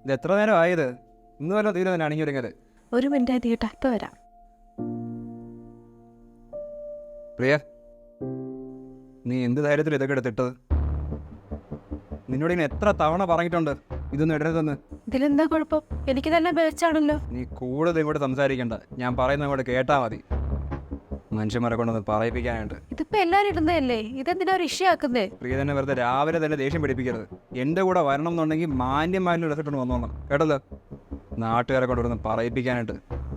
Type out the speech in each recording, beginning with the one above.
ഇത് എത്ര നേരം ആയത്? ഇന്ന് വല്ല തീരുമാനം അണിഞ്ഞൊരുങ്ങല്. ഒരു മിനിറ്റ് തീട്ടാ, ഇപ്പൊ വരാം. പ്രിയ, നീ എന്ത് ധൈര്യത്തിൽ ഇതൊക്കെ എടുത്തിട്ടത്? നിന്നോട് ഇങ്ങനെ എത്ര തവണ പറഞ്ഞിട്ടുണ്ട് ഇതൊന്നും ഇടരുതെന്ന്. ഇതിലെന്താ കുഴപ്പം? എനിക്ക് തന്നെ ബേച്ചാണല്ലോ. നീ കൂടുതൽ ഇങ്ങോട്ട് സംസാരിക്കണ്ട, ഞാൻ പറയുന്നത് ഇങ്ങോട്ട് കേട്ടാ മതി. മനുഷ്യന്മാരെ കൊണ്ടൊന്ന് പറയിപ്പിക്കാനായിട്ട്. ഇതിപ്പോ എല്ലാരും ഇടുന്നതല്ലേ, ഇതെന്തിനാ ഒരു ഇഷ്യൂ ആക്കുന്നേ? പ്രിയ തന്നെ വെറുതെ രാവിലെ തന്നെ ദേഷ്യം പിടിപ്പിക്കരുത്. എൻ്റെ കൂടെ വരണം എന്നുണ്ടെങ്കിൽ മാന്യന്മാരിൽ എടുത്തിട്ടുണ്ട് വന്നോളാം, കേട്ടല്ലോ. നാട്ടുകാരെ കൊണ്ടുവന്ന് പറയിപ്പിക്കാനായിട്ട്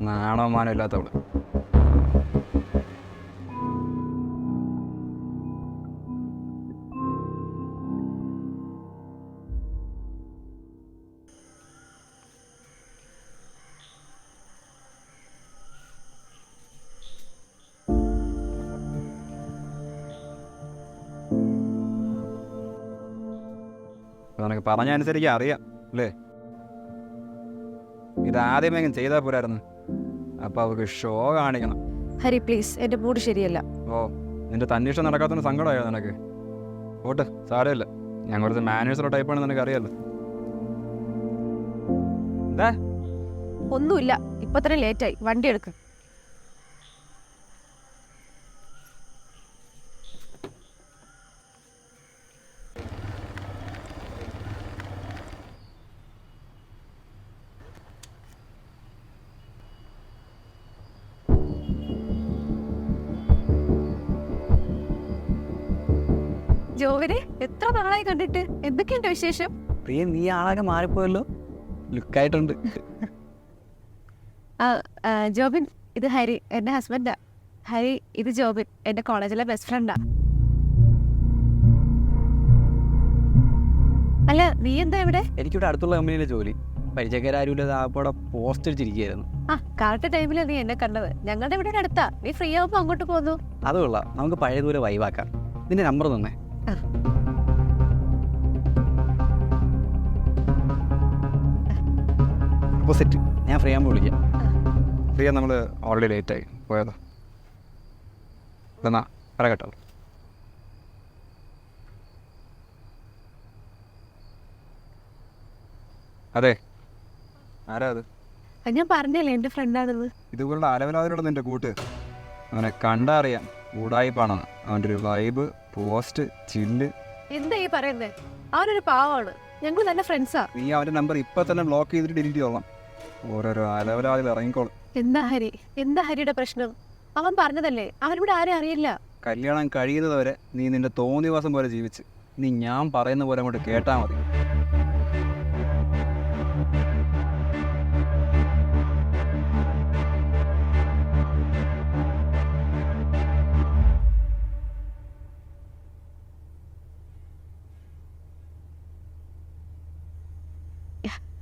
നാണോ മാനോ ഇല്ലാത്തവള്. നിനക്ക് പറഞ്ഞ അനുസരിച്ച് അറിയാം അല്ലേ? ഇതാദ്യമേ ചെയ്താൽ പോരായിരുന്നു. അപ്പൊ അവർക്ക് ഷോ കാണിക്കണം. ഹരി പ്ലീസ്, എന്റെ മൂഡ് ശരിയല്ല. ഓ, നിന്റെ തന്നീഷം നടക്കാത്തതിന് സങ്കടമായോ നിനക്ക്? ഓട്ട്, സാരമില്ല. ഞാൻ കുറച്ച് മാനേഴ്സുള്ള ടൈപ്പാണ്, നിനക്ക് അറിയാലോ. എന്താ? ഒന്നുമില്ല, ഇപ്പൊ തന്നെ ലേറ്റായി, വണ്ടി എടുക്ക. ജോവിനെ, എത്ര നാളായി കണ്ടിട്ട്. എന്തൊക്കെയുണ്ട് വിശേഷം? പ്രിയ, നീ ആളാകെ മാറിപ്പോയല്ലോ. ലുക്കായിട്ടുണ്ട്. ജോബിൻ, ഇത് ഹരി, എന്റെ ഹസ്ബൻഡാ. ഹരി, ഇത് ജോബിൻ, എന്റെ കോളേജിലെ ബെസ്റ്റ് ഫ്രണ്ടാ. അല്ല, നീ എന്താ ഇവിടെ? എനിക്കിവിടെ അടുത്തുള്ള കമ്പനിയിലെ ജോലി. പരിചയക്കാരും ആപ്പോടെ പോസ്റ്റ് അടിച്ചിരിക്കുകയായിരുന്നു. ആ, കറക്റ്റ് ടൈമില് നീ എന്നെ കണ്ടത്. ഞങ്ങളുടെ ഇവിടെ അടുത്താ. നീ ഫ്രീ ആവുമ്പോ അങ്ങോട്ട് പോന്നു. അത് കൊള്ളാം, നമുക്ക് പഴയ ദൂരെ വൈവാക്കാം. നിന്റെ നമ്പർ തന്നെ. സെറ്റ്, ഞാൻ ഫ്രീ ആകുമ്പോൾ വിളിക്കാം. ഫ്രീ നമ്മൾ ഓൾറെഡി ലേറ്റായി പോയതോ. എന്നാ പറ കേട്ടോ. അതെ, ആരാ അത്? ഞാൻ പറഞ്ഞല്ലേ എന്റെ ഫ്രണ്ടാണെന്ന്. ഇതുപോലുള്ള അലവലാതിലുള്ള നിന്റെ കൂട്ട് അവനെ കണ്ടാ അറിയാം. ഊടായിപ്പാണെന്ന്. അവൻ്റെ ഒരു വൈബ്, പോസ്റ്റ്, ചില്ല്. എന്താ ഈ പറയുന്നേ? അവനൊരു പാവമാണ്. ഞങ്ങൾ നല്ല ഫ്രണ്ട്സാ. നീ അവൻ്റെ നമ്പർ ഇപ്പം തന്നെ ബ്ലോക്ക് ചെയ്തിട്ട് ഡിലീറ്റ് ചെയ്തോളാം. ഓരോരോ അലവലാതിൽ ഇറങ്ങിക്കോളും. എന്താ ഹരി, എന്താ ഹരിയുടെ പ്രശ്നം? അവൻ പറഞ്ഞതല്ലേ, അവനിവിടെ ആരും അറിയില്ല. കല്യാണം കഴിയുന്നതുവരെ നീ നിന്റെ തോന്നിവാസം പോലെ ജീവിച്ച്. നീ ഞാൻ പറയുന്ന പോലെ അങ്ങോട്ട് കേട്ടാ മതി.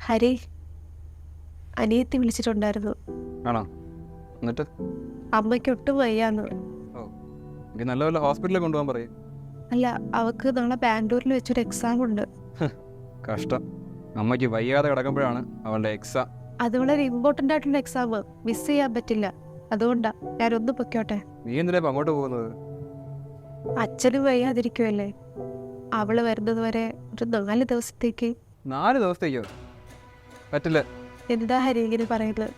ഹരി, അനിയത്തി വിളിച്ചിട്ടുണ്ടായിരുന്നു. ആണോ? എന്നിട്ട്? അമ്മയ്ക്ക് ഒട്ടും വയ്യാന്ന്. ഓ, എനിക്ക് നല്ലപോലെ ഹോസ്പിറ്റലിൽ കൊണ്ടുപോകാൻ പറയും. അല്ല, അവക്ക് നാളെ ബാംഗ്ലൂരിൽ വെച്ചൊരു എക്സാം ഉണ്ട്. കഷ്ടം. അമ്മയ്ക്ക് വയ്യാതെ കിടക്കുമ്പോഴാണ് അവളുടെ എക്സാം. അത് വളരെ ഇമ്പോർട്ടൻ്റ് ആയിട്ടുള്ള എക്സാം, മിസ് ചെയ്യാൻ പറ്റില്ല. അതുകൊണ്ടാ ഞാനൊന്ന് പൊയ്ക്കോട്ടെ. നീ എന്തിനാ ഇപ്പം അങ്ങോട്ട് പോകുന്നത്? അച്ഛനും വയ്യാതിരിക്കുമല്ലേ. അവള് വരുന്നത് വരെ ഒരു 4 ദിവസത്തേക്ക്. 4 ദിവസത്തേക്കോ? പറ്റില്ല. എന്താ ഹരി ഇങ്ങനെ പറയുന്നത്?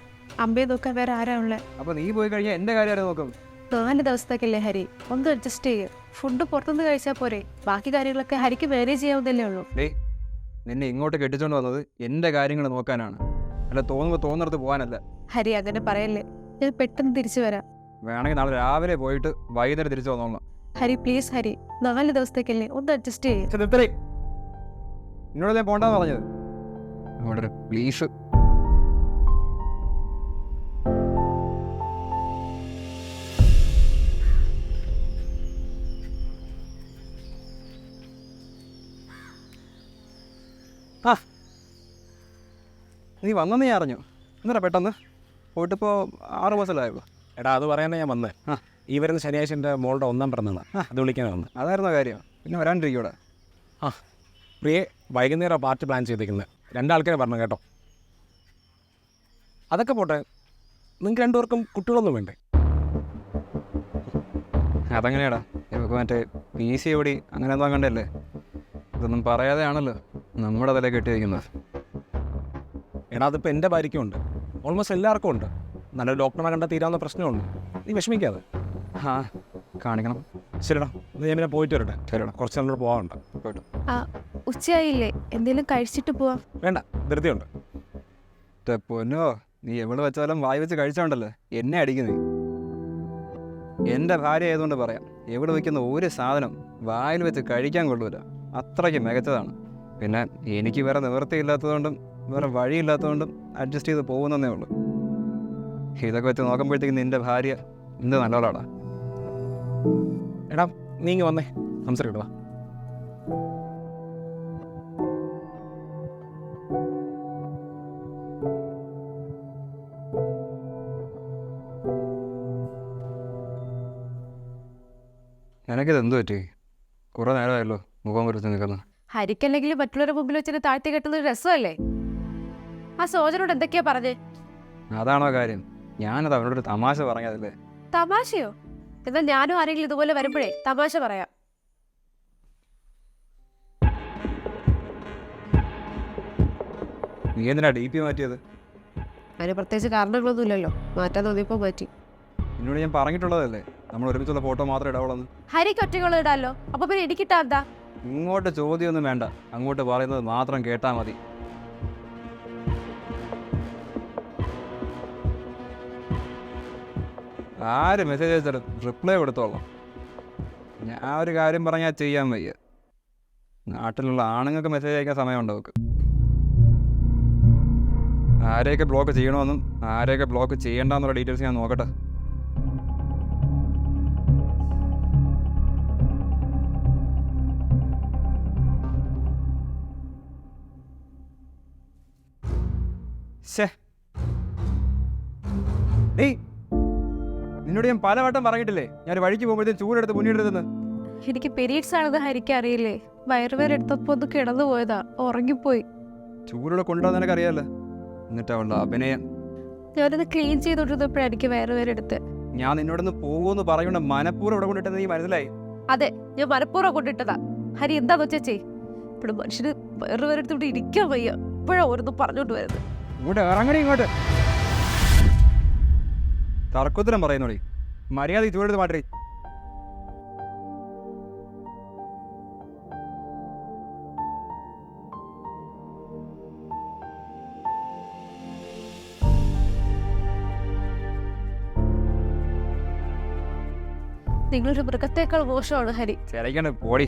അമ്മയെ നോക്കാൻ വേറെ ആരാ ഉള്ളത്? അപ്പൊ നീ പോയി കഴിഞ്ഞാൽ എന്റെ കാര്യം ആരും നോക്കും? 4 ദിവസത്തേക്കല്ലേ ഹരി, ഒന്ന് അഡ്ജസ്റ്റ് ചെയ്യും. ഫുഡ് പുറത്തുനിന്ന് കഴിച്ചാൽ പോരെ, ബാക്കി കാര്യങ്ങളൊക്കെ ഹരിക്ക് മാനേജ് ചെയ്യാവുന്നല്ലേ ഉള്ളൂ. നിന്നെ ഇങ്ങോട്ട് കെട്ടിച്ചോണ്ട് വന്നത് എന്റെ കാര്യങ്ങൾ നോക്കാനാണ്, അല്ല തോന്നുമ്പോൾ തോന്നിടത്ത് പോകാനല്ല. ഹരി അങ്ങനെ പറയല്ലേ, ഞാൻ പെട്ടെന്ന് തിരിച്ചു വരാം. വേണമെങ്കിൽ നാളെ രാവിലെ പോയിട്ട് വൈകുന്നേരം തിരിച്ചു വന്നോളാം. ഹരി പ്ലീസ് ഹരി, 4 ദിവസത്തേക്കല്ലേ, ഒന്ന് അഡ്ജസ്റ്റ് ചെയ്യും. എന്നോട് ഞാൻ പോണ്ടെന്ന് പറഞ്ഞത്. അവിടെ ഒരു പ്ലീസ്. ആ, നീ വന്നെന്ന് ഞാൻ അറിഞ്ഞു. എന്താ പെട്ടെന്ന് പോയിട്ടിപ്പോൾ 6 മാസമല്ലായുള്ളൂ. എടാ, അത് പറയാനാണ് ഞാൻ വന്നത്. ഈ വരുന്ന ശനിയാഴ്ച എൻ്റെ മോളുടെ 1ാം പിറന്നാളാണ്. അത് വിളിക്കാൻ വന്നത്. അതായിരുന്നു കാര്യം. പിന്നെ വരാണ്ടിരിക്കൂടെ? ആ, പ്രിയെ വൈകുന്നേരം പാർട്ടി പ്ലാൻ ചെയ്തിരിക്കുന്നത്. 2 ആൾക്കാരെ പറഞ്ഞു കേട്ടോ. അതൊക്കെ പോട്ടെ, നിങ്ങൾക്ക് 2 പേർക്കും കുട്ടികളൊന്നും വേണ്ടേ? അതെങ്ങനെയാടാ? ഇവർക്ക് മറ്റേ PCOD അങ്ങനെ എന്തോ കണ്ടല്ലേ? ഇതൊന്നും പറയാതെയാണല്ലോ നമ്മുടെ തല കെട്ടി വയ്ക്കുന്നത്. എടാ അതിപ്പോൾ എൻ്റെ ഭാര്യയ്ക്കും ഉണ്ട്, ഓൾമോസ്റ്റ് എല്ലാവർക്കും ഉണ്ട്. നല്ലൊരു ഡോക്ടറിനെ കണ്ടാൽ തീരാവുന്ന പ്രശ്നമുണ്ട്. നീ വിഷമിക്കാതെ. ആ കാണിക്കണം. ശരിടാ, ഇത് ഞാൻ പിന്നെ പോയിട്ട് വരട്ടെ. ശരിടാ. കുറച്ച് നാളോട് പോകാറുണ്ട്. പോയിട്ട്. ആ ഉച്ചയായില്ലേ, എന്തെങ്കിലും കഴിച്ചിട്ട് പോവാം. വേണ്ട, ധൃതിയുണ്ട്. പൊന്നോ, നീ എവിടെ വെച്ചാലും വായി വെച്ച് കഴിച്ചോണ്ടല്ലോ എന്നെ അടിക്കുന്നു. എൻ്റെ ഭാര്യ ആയതുകൊണ്ട് പറയാം, എവിടെ വയ്ക്കുന്ന ഒരു സാധനം വായിൽ വെച്ച് കഴിക്കാൻ കൊള്ളൂല, അത്രയ്ക്ക് മികച്ചതാണ്. പിന്നെ എനിക്ക് വേറെ നിവൃത്തിയില്ലാത്തതുകൊണ്ടും വേറെ വഴിയില്ലാത്തതുകൊണ്ടും അഡ്ജസ്റ്റ് ചെയ്ത് പോകുന്നതേ ഉള്ളൂ. ഇതൊക്കെ വെച്ച് നോക്കുമ്പോഴത്തേക്കും നിൻ്റെ ഭാര്യ എന്ത് നല്ലവളാടാ. എടാ നീ ഇങ്ങ് വന്നേ, സംസാരിക്കട്ടാ. എനിക്കിത് എന്ത് പറ്റി? കുറേ നേരമായല്ലോ മുഖം കുറിച്ച് നിൽക്കുന്നത്. ഹരിക്കല്ലെങ്കിൽ മറ്റുള്ളവരുടെ മുമ്പിൽ വെച്ചിട്ട് താഴ്ത്തി കെട്ടുന്ന ഒരു രസമല്ലേ? ആ സോജനോട് എന്തൊക്കെയാ പറഞ്ഞേ? അതാണോ കാര്യം? ഞാനത് അവനോടൊരു തമാശ പറഞ്ഞതല്ലേ. തമാശയോ? എന്നാൽ ഞാനും ആരെങ്കിലും ഇതുപോലെ വരുമ്പോഴേ തമാശ പറയാം. നീ എന്തിനാ ഡി പി മാറ്റിയത്? അതിന് പ്രത്യേകിച്ച് കാരണങ്ങളൊന്നുമില്ലല്ലോ, മാറ്റാൻ തോന്നിയപ്പോൾ മാറ്റി. എന്നോട് ഞാൻ പറഞ്ഞിട്ടുള്ളതല്ലേ നമ്മൾ ഒരുമിച്ചുള്ള ഫോട്ടോ മാത്രമേ ഇടാവുള്ളൂ. ഹരിക്ക് ഒറ്റകൾ ഇടാലോ, അപ്പൊ പിന്നെ എനിക്കിട്ടാ എന്താ? ഇങ്ങോട്ട് ചോദ്യമൊന്നും വേണ്ട, അങ്ങോട്ട് പറയുന്നത് മാത്രം കേട്ടാൽ മതി. ആര് മെസ്സേജ് അയച്ചാലും റിപ്ലൈ കൊടുത്തോളാം. ഞാൻ ഒരു കാര്യം പറഞ്ഞാൽ ചെയ്യാൻ വയ്യ. നാട്ടിലുള്ള ആണുങ്ങൾക്ക് മെസ്സേജ് അയക്കാൻ സമയമുണ്ട് അവർക്ക്. ആരെയൊക്കെ ബ്ലോക്ക് ചെയ്യണമെന്നും ആരെയൊക്കെ ബ്ലോക്ക് ചെയ്യേണ്ടെന്നുള്ള ഡീറ്റെയിൽസ് ഞാൻ നോക്കട്ടെ. നിന്നോട് ഞാൻ പലവട്ടം പറഞ്ഞിട്ടില്ലേ ഞാൻ വഴിക്ക് പോകുമ്പോഴത്തേക്കും ചൂടെടുത്ത് മുന്നിടരുതെന്ന്. എനിക്ക് പീരീഡ്സ് ആണെന്ന് ഹരിക്ക് അറിയില്ലേ? വയറുവേദന എടുത്തപ്പോ ഒന്ന് കിടന്നു പോയതാ, ഉറങ്ങിപ്പോയി. ചൂടോടെ കൊണ്ടുവന്ന് നിനക്കറിയാലോ. എന്നിട്ടാവുള്ള അഭിനയം. ഞാനത് ക്ലീൻ ചെയ്തോണ്ടിരുന്നപ്പോഴാണ് എനിക്ക് വയറുവേദന എടുത്ത്. ഞാൻ നിന്നോടൊന്ന് പോകുമെന്ന് പറയുകൊണ്ട് മനഃപൂർവ്വം ഇവിടെ കൊണ്ടിട്ടെന്ന് നീ മനസ്സിലായി? അതെ, ഞാൻ മനഃപൂർവ്വം കൊണ്ടിട്ടതാ. ഹരി എന്താന്ന് വെച്ചാ ചെയ്. ഇവിടെ മനുഷ്യന് വയറുവേദന എടുത്തോണ്ട് ഇരിക്കാൻ വയ്യ, ഇപ്പോഴാ ഓരോന്ന് പറഞ്ഞോണ്ട് വരുന്നത്. ഇങ്ങോട്ട് ഇറങ്ങണി ഇങ്ങോട്ട്. തർക്കത്തിലും പറയുന്നോടി, മര്യാദ ചൂടെടുത്ത് മാറ്റി. നിങ്ങളൊരു മൃഗത്തേക്കാൾ മോശമാണ് ഹരി. ചിലക്കണ്ട പോടി.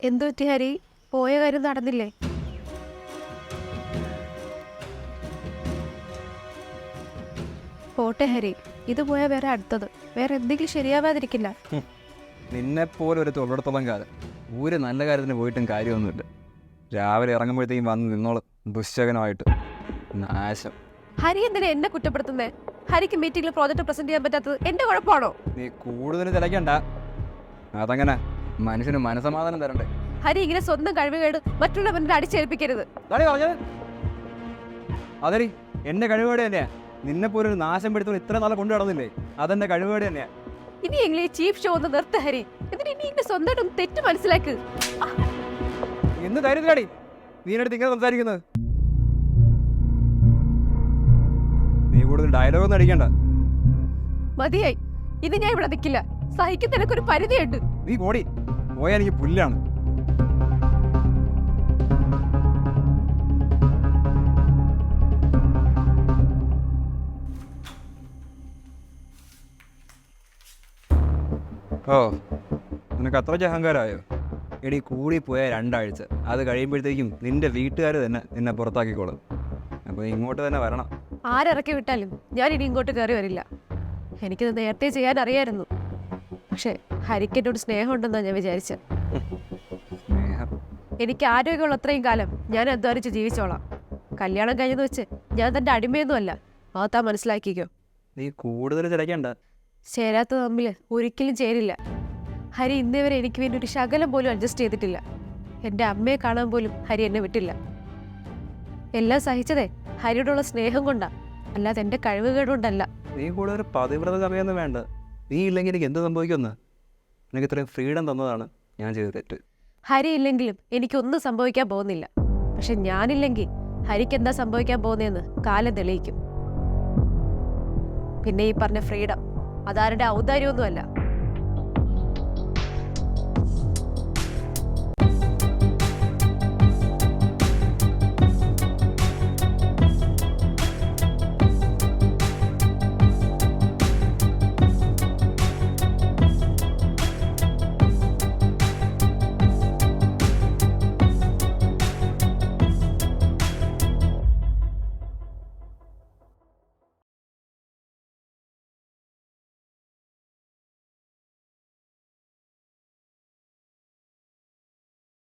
എന്തു പറ്റി ഹരി? പോയ കാര്യം നടന്നില്ലേ? പോട്ടെ ഹരി, ഇത് പോയാൽ വേറെ അടുത്തത്, വേറെ എന്തെങ്കിലും ശരിയാവാതിരിക്കില്ല. നിന്നെപ്പോലെ ഒരു തൊഴിലിടത്തോളം കാലം ഒരു നല്ല കാര്യത്തിന് പോയിട്ടും കാര്യമൊന്നുമില്ല. രാവിലെ ഇറങ്ങുമ്പോഴത്തേക്കും വന്ന് നിന്നോളും ദുശ്ശകനമായിട്ട്. നാശം. ഹരി എന്തിനാ എന്നെ കുറ്റപ്പെടുത്തുന്നേ? ഹരിക്ക് മീറ്റിംഗിൽ പ്രോജക്റ്റ് പ്രസന്റ് ചെയ്യാൻ പറ്റാത്തത് എന്റെ കുഴപ്പമാണോ? നീ കൂടുതൽ തിളയ്ക്കണ്ട. അതങ്ങനെ മനുഷ്യന് മനസമാധാനം തരണ്ടേ? ഹരി ഇങ്ങനെ സ്വന്തം കഴിവുകേട് മറ്റുള്ളവരുടെ അടിച്ചേൽപ്പിക്കരുത്. അതെടി എന്റെ കഴിവുകേട് തന്നെയാ. നിന്നെപ്പോലെ ഒരു നാശം പെടുത്തുമ്പോൾ ഇത്ര നാളെ കൊണ്ടു നടന്നില്ലേ, അതെന്റെ കഴിവുകേട് തന്നെയാ. ഇനിയെങ്കിലും ഈ ചീഫ് ഷോ ഒന്ന് നിർത്ത ഹരി. എന്നിട്ട് ഇനി എന്റെ സ്വന്തമായിട്ടൊന്ന് തെറ്റ് മനസ്സിലാക്ക്. എന്ന് തരുന്നടി നീ എടുത്ത് ഇങ്ങനെ സംസാരിക്കുന്നത്. നീ കൂടുതൽ ഡയലോഗൊന്നും അടിക്കണ്ട. മതിയായി, ഇത് ഞാൻ ഇവിടെ നിൽക്കില്ല. സഹിക്കുന്നതിനൊക്കെ ഒരു പരിധിയുണ്ട്. നീ പോടി, പോയാൽ എനിക്ക് പുല്ലാണ്. ഓ, നിനക്ക് അത്രയ്ക്ക് അഹങ്കാരമായോ? എടി കൂടി പോയാൽ 2 ആഴ്ച, അത് കഴിയുമ്പോഴത്തേക്കും നിന്റെ വീട്ടുകാർ തന്നെ നിന്നെ പുറത്താക്കിക്കോളും. അപ്പോൾ ഇങ്ങോട്ട് തന്നെ വരണം. ആരിറക്കി വിട്ടാലും ഞാൻ ഇനി ഇങ്ങോട്ട് കയറി വരില്ല. എനിക്കിത് നേരത്തെ ചെയ്യാൻ അറിയായിരുന്നു. പക്ഷെ ഹരിക്ക് എന്നോട് സ്നേഹം ഉണ്ടെന്നാണ് ഞാൻ വിചാരിച്ചത്. സ്നേഹം? എനിക്ക് ആരോഗ്യമുള്ള അത്രയും കാലം ഞാൻ അധ്വാനിച്ച് ജീവിച്ചോളാം. കല്യാണം കഴിഞ്ഞെന്ന് വെച്ച് ഞാൻ തൻ്റെ അടിമയൊന്നുമല്ല. താൻ മനസ്സിലാക്കിക്കോ. നീ കൂടുതൽ ചിലക്കണ്ട. ചേരാത്ത തമ്മിൽ ഒരിക്കലും ചേരില്ല. ഹരി ഇന്നേവരെ എനിക്ക് വേണ്ടി ഒരു ശകലം പോലും അഡ്ജസ്റ്റ് ചെയ്തിട്ടില്ല. എൻ്റെ അമ്മയെ കാണാൻ പോലും ഹരി എന്നെ വിട്ടില്ല. എല്ലാം സഹിച്ചതേ ഹരിയോടുള്ള സ്നേഹം കൊണ്ടാ, അല്ലാതെ എൻ്റെ കഴിവുകേടുകൊണ്ടല്ല. നീ കൂടെ ഒരു പതിവ്രത കഥയൊന്നും വേണ്ട. നീ ഇല്ലെങ്കിൽ എനിക്ക് എന്ത് സംഭവിക്കുമെന്ന്? എനിക്ക് ഇത്രയും ഫ്രീഡം തന്നതാണ് ഞാൻ ചെയ്ത തെറ്റ്. ഹരി ഇല്ലെങ്കിലും എനിക്കൊന്നും സംഭവിക്കാൻ പോകുന്നില്ല. പക്ഷെ ഞാനില്ലെങ്കിൽ ഹരിക്ക് എന്താ സംഭവിക്കാൻ പോകുന്നതെന്ന് കാലം തെളിയിക്കും. പിന്നെ ഈ പറഞ്ഞ ഫ്രീഡം അതാരുടെ ഔദാര്യമൊന്നുമല്ല,